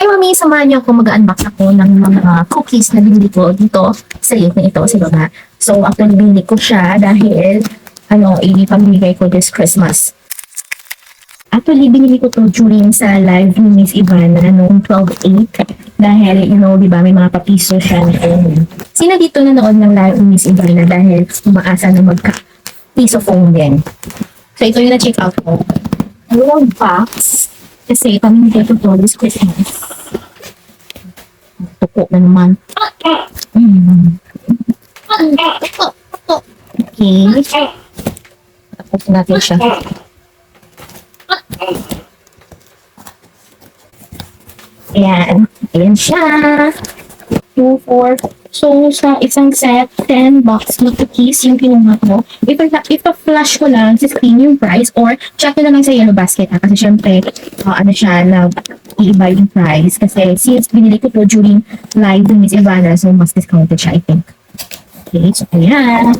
Hey mami, samahan niyo ako mag-unbox ako ng mga cookies na binili ko dito sa link na ito sa baba. So, actually binili ko siya dahil ipamigay ko this Christmas. Actually, binili ko to during sa live ni Miss Ivana noong 12/8 dahil, di ba, may mga papiso siya na sino dito nanood ng live ni Miss Ivana dahil umaasa na magka-piso phone din. So, ito yung na-check out ko. Dalawang box. Kasi pamimigay ko to this Christmas. Tuko na naman. Okay. Tapos natin siya. Ayan. Ayan siya. 2, 4. So, sa isang set, 10 box na cookies yung kinuha ko. Ipa-flash ko lang sa screen yung price or check nyo na lang sa yellow basket. Kasi syempre, iiba yung price. Kasi since binili ko to during live with Miss Ivana, so mas discounted siya, I think. Okay, so ayan.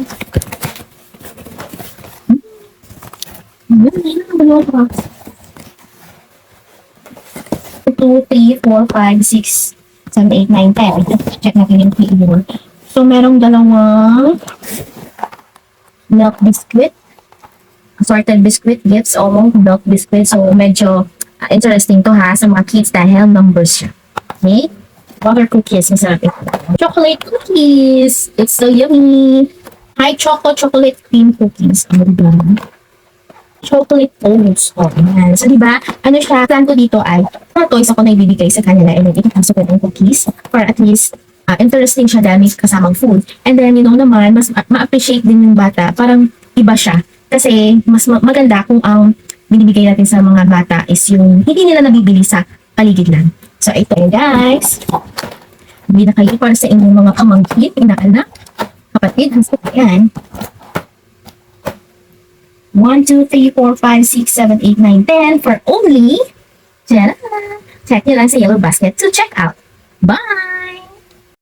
Ayan, ano ba? 2, 3, 4, 5, 6, 7, 8, 9, 10. Check natin yung flavor. So, merong dalawang milk biscuit. Assorted biscuit gifts, almost milk biscuit. So, medyo interesting to ha sa mga kids dahil numbers siya. Okay? Water cookies. Masarap ito. Chocolate cookies. It's so yummy. Hi, chocolate cream cookies. Ano ba? Chocolate oats. Oh, yan. So, diba, ano siya, plan ko dito ay, mga toys ako na ibibigay sa kanila and then ipapasok ko ng cookies para at least interesting siya dahil may kasamang food. And then, naman, mas ma-appreciate din yung bata. Parang iba siya. Kasi, mas maganda kung ang binibigay natin sa mga bata is yung hindi nila nabibili sa paligid lang. So, ito yun, guys. Hindi na kayo para sa inyong mga pamangkin, inaanak, kapatid, hasta yan. 1, 2, 3, 4, 5, 6, 7, 8, 9, 10 for only, check nyo lang sa yellow basket to check out. Bye!